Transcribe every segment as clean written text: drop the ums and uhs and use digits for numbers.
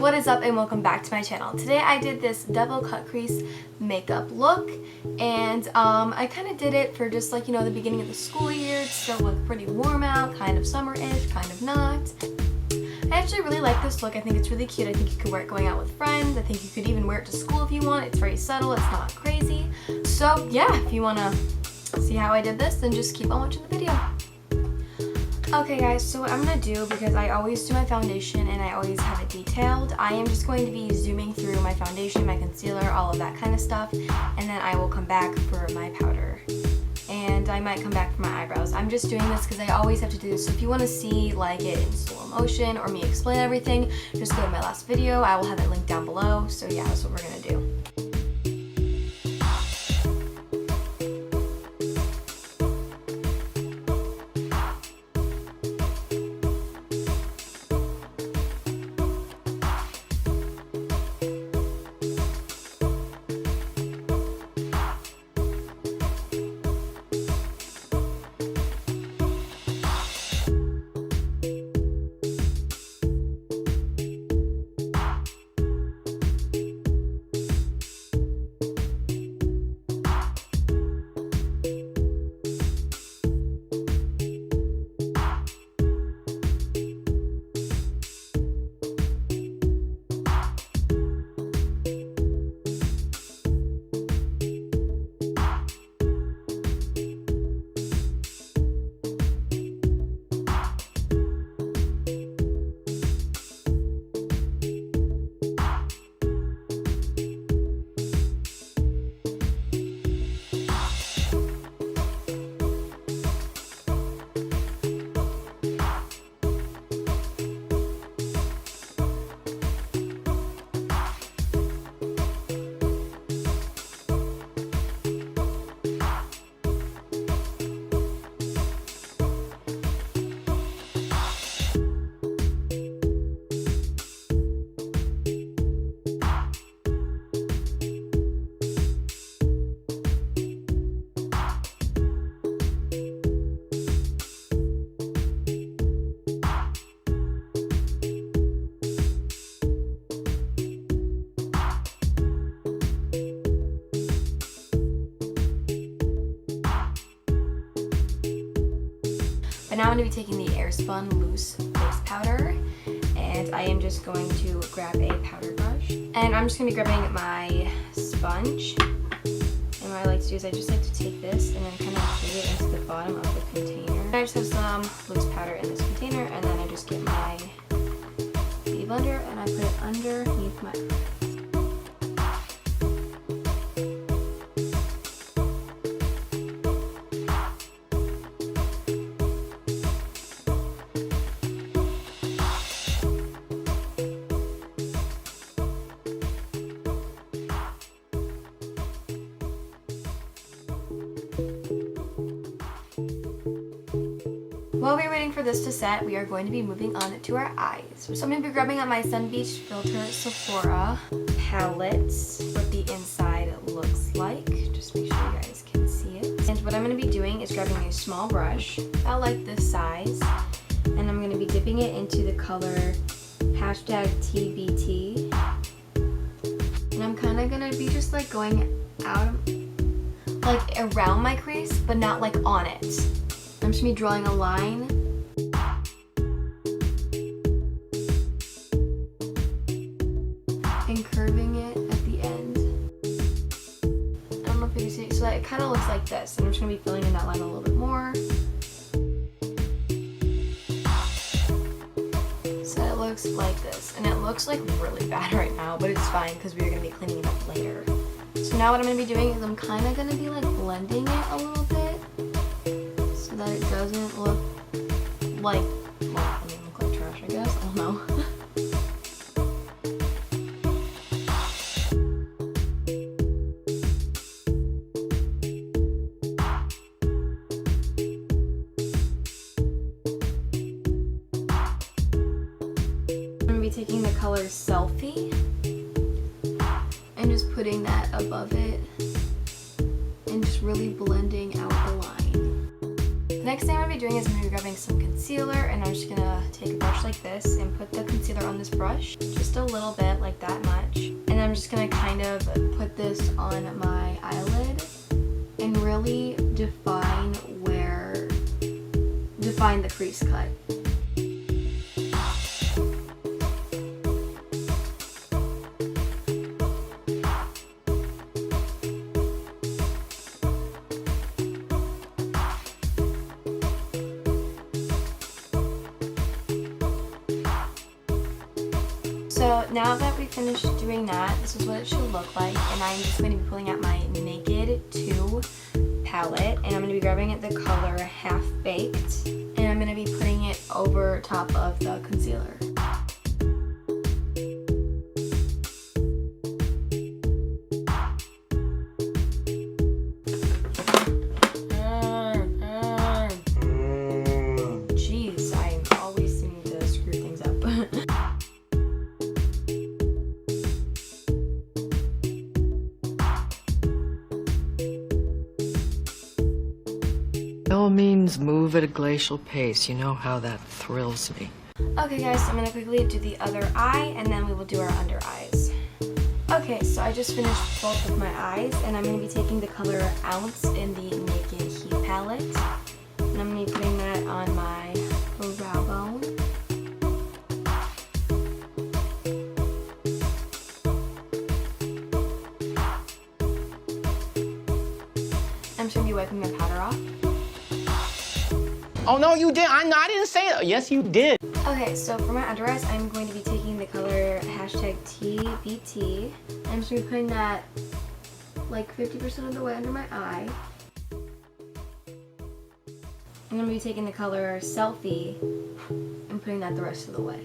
What is up and welcome back to my channel. Today I did this double cut crease makeup look, and I kind of did it for just like, you know, the beginning of the school year. It's still like pretty warm out, kind of summer-ish, kind of not. I actually really like this look. I think it's really cute. I think you could wear it going out with friends. I think you could even wear it to school if you want. It's very subtle, it's not crazy. So yeah, if you want to see how I did this, then just keep on watching the video. Okay guys, so what I'm going to do, because I always do my foundation and I always have it detailed, I am just going to be zooming through my foundation, my concealer, all of that kind of stuff, and then I will come back for my powder. And I might come back for my eyebrows. I'm just doing this because I always have to do this. So if you want to see like it in slow motion or me explain everything, just go to my last video. I will have it linked down below. So yeah, that's what we're going to do. But now I'm going to be taking the Airspun Loose Face Powder, and I am just going to grab a powder brush. And I'm just going to be grabbing my sponge. And what I like to do is I just like to take this and then kind of put it into the bottom of the container. And I just have some loose powder in this container, and then I just get my beauty blender and I put it underneath my eyes. While we're waiting for this to set, we are going to be moving on to our eyes. So I'm going to be grabbing out my Bleached Filter Sephora palette, what the inside looks like. Just make sure you guys can see it. And what I'm going to be doing is grabbing a small brush, about like this size, and I'm going to be dipping it into the color #TBT. And I'm kind of going to be just like going out, like around my crease, but not like on it. I'm just going to be drawing a line and curving it at the end. I don't know if you can see it, so that it kind of looks like this. And I'm just going to be filling in that line a little bit more. So it looks like this. And it looks like really bad right now, but it's fine because we're going to be cleaning it up later. So now what I'm going to be doing is I'm kind of going to be like blending it a little bit, so that it doesn't look like, well, I mean, look like trash, I guess. I don't know. I'm going to be taking the color Selfie and just putting that above it and just really blending out the line. The next thing I'm going to be doing is I'm going to be grabbing some concealer, and I'm just going to take a brush like this and put the concealer on this brush, just a little bit, like that much. And I'm just going to kind of put this on my eyelid and really define the crease cut. So now that we finished doing that, this is what it should look like, and I'm just going to be pulling out my Naked 2 palette, and I'm going to be grabbing the color Half Baked, and I'm going to be putting it over top of the concealer. Jeez, I'm always seeming to screw things up. By all means, move at a glacial pace. You know how that thrills me. Okay guys, so I'm going to quickly do the other eye, and then we will do our under eyes. Okay, so I just finished both of my eyes, and I'm going to be taking the color Ounce in the Naked Heat palette, and I'm going to be putting that on my brow bone. I'm just going to be wiping my powder off. Oh, no, you didn't. I didn't say that. Yes, you did. Okay, so for my under eyes, I'm going to be taking the color #TBT. I'm just going to be putting that like 50% of the way under my eye. I'm going to be taking the color Selfie and putting that the rest of the way.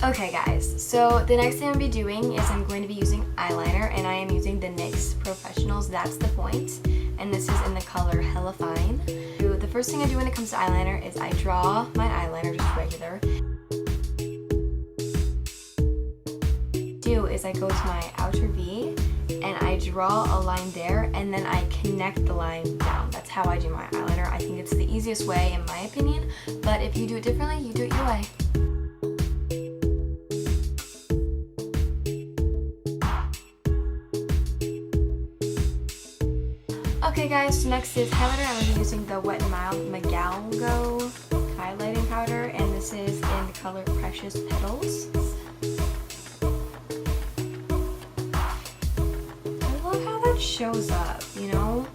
Okay guys, so the next thing I'm going to be doing is I'm going to be using eyeliner, and I am using the NYX Professionals That's the Point, and this is in the color Hella Fine. The first thing I do when it comes to eyeliner is I draw my eyeliner just regular. I go to my outer V and I draw a line there, and then I connect the line down. That's how I do my eyeliner. I think it's the easiest way in my opinion, but if you do it differently, you do it your way. Okay guys, so next is highlighter. I'm going to be using the Wet n Mild Magalgo highlighting powder, and this is in the color Precious Petals. I love how that shows up, you know?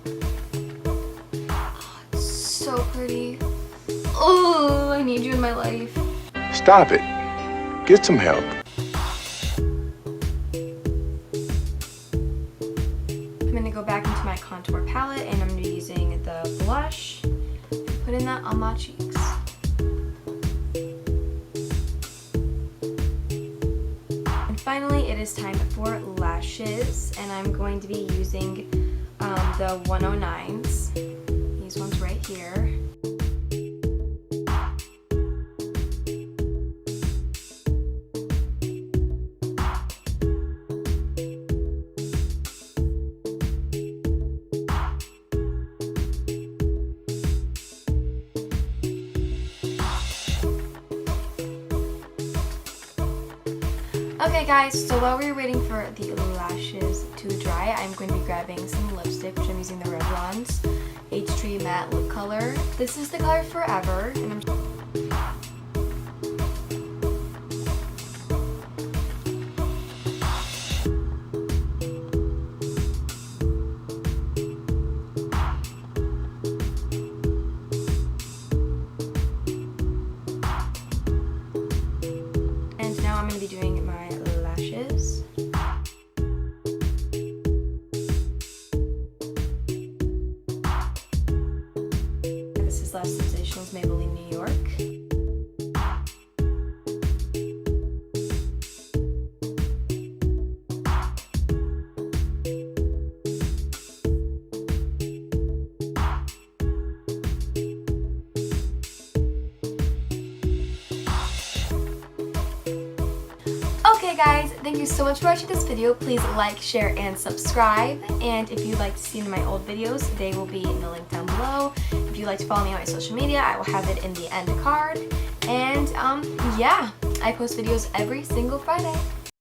Oh, it's so pretty. Oh, I need you in my life. Stop it. Get some help. I'm going to go back into my contour palette, and I'm going to be using the blush and putting that on my cheeks. And finally, it is time for lashes, and I'm going to be using the 109s. These ones right here. Okay guys, so while we're waiting for the lashes to dry, I'm going to be grabbing some lipstick, which I'm using the Revlon's H3 Matte Lip Color. This is the color Forever, and I'm now I'm going to be doing my lashes. This is Lash Sensationals Maybelline New York. Okay guys, thank you so much for watching this video. Please like, share, and subscribe. And if you'd like to see my old videos, they will be in the link down below. If you'd like to follow me on my social media, I will have it in the end card. And yeah, I post videos every single Friday.